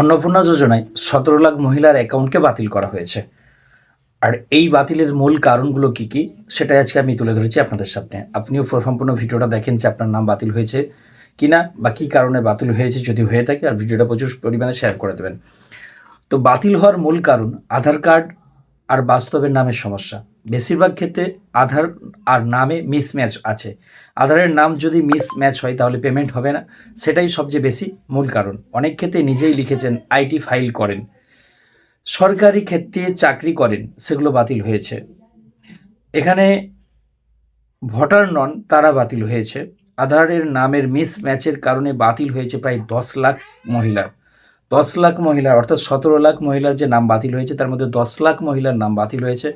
অন্নপূর্ণা যোজনায় ১৭ লাখ মহিলার অ্যাকাউন্টকে বাতিল করা হয়েছে। আর এই বাতিলের মূল কারণগুলো কী কী সেটাই আজকে আমি তুলে ধরেছি আপনাদের সামনে। আপনিও সম্পূর্ণ ভিডিওটা দেখেন যে আপনার নাম বাতিল হয়েছে কিনা বা কী কারণে বাতিল হয়েছে, যদি হয়ে থাকে আর ভিডিওটা প্রচুর পরিমাণে শেয়ার করে দেবেন। তো বাতিল হওয়ার মূল কারণ আধার কার্ড আর বাস্তবের নামের সমস্যা। বেশিরভাগ ক্ষেত্রে আধার আর নামে মিসম্যাচ আছে। আধারের নাম যদি মিসম্যাচ হয় তাহলে পেমেন্ট হবে না, সেটাই সবচেয়ে বেশি মূল কারণ। অনেক ক্ষেত্রে নিজেই লিখেছেন আইটি ফাইল করেন, সরকারি ক্ষেত্রে চাকরি করেন, সেগুলো বাতিল হয়েছে। এখানে ভোটার নন, তারা বাতিল হয়েছে। আধারের নামের মিসম্যাচের কারণে বাতিল হয়েছে প্রায় 10 লাখ মহিলার। 10 লাখ মহিলার অর্থাৎ 17 লাখ মহিলার যে নাম বাতিল হয়েছে তার মধ্যে 10 লাখ মহিলার নাম বাতিল হয়েছে।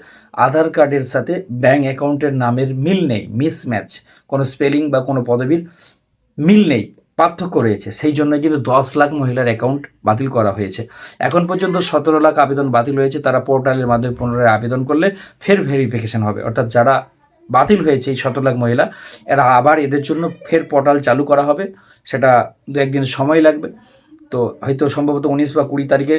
আধার কার্ডের সাথে ব্যাঙ্ক অ্যাকাউন্টের নামের মিল নেই, মিসম্যাচ, কোনো স্পেলিং বা কোনো পদবীর মিল নেই, পার্থক্য রয়েছে। সেই জন্য কিন্তু 10 লাখ মহিলার অ্যাকাউন্ট বাতিল করা হয়েছে। এখন পর্যন্ত 17 লাখ আবেদন বাতিল হয়েছে। তারা পোর্টালের মাধ্যমে পুনরায় আবেদন করলে ফের ভেরিফিকেশন হবে, অর্থাৎ যারা বাতিল হয়েছে এই 17 লাখ মহিলা, এরা আবার এদের জন্য ফের পোর্টাল চালু করা হবে। সেটা 2-1 দিন সময় লাগবে। তো হয়তো সম্ভবত 19 বা 20 তারিখে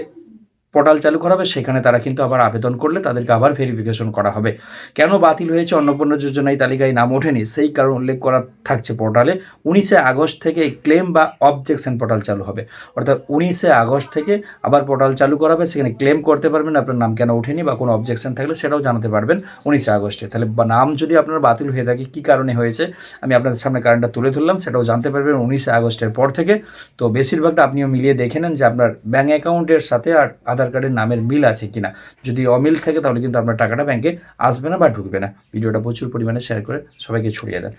পোর্টাল চালু করা হবে, সেখানে তারা কিন্তু আবার আবেদন করলে তাদেরকে আবার ভেরিফিকেশন করা হবে। কেন বাতিল হয়েছে, অন্নপূর্ণা যোজনায় তালিকায় নাম ওঠেনি, সেই কারণ উল্লেখ করা থাকছে পোর্টালে। 19শে আগস্ট থেকে ক্লেম বা অবজেকশন পোর্টাল চালু হবে, অর্থাৎ 19শে আগস্ট থেকে আবার পোর্টাল চালু করা হবে। সেখানে ক্লেম করতে পারবেন আপনার নাম কেন ওঠেনি বা কোনো অবজেকশন থাকলে সেটাও জানাতে পারবেন 19শে আগস্টে। তাহলে নাম যদি আপনার বাতিল হয়ে থাকে কী কারণে হয়েছে আমি আপনাদের সামনে কারণটা তুলে ধরলাম, সেটাও জানতে পারবেন 19শে আগস্টের পর থেকে। তো বেশিরভাগটা আপনিও মিলিয়ে দেখে নেন যে আপনার ব্যাঙ্ক অ্যাকাউন্টের সাথে আর আধার কার্ডের নামের মিল আছে কিনা। যদি অমিল থাকে তাহলে কিন্তু আপনার টাকাটা ব্যাংকে আসবে না বা ঢুকবে না। ভিডিওটা প্রচুর পরিমাণে শেয়ার করে সবাইকে ছড়িয়ে দেন।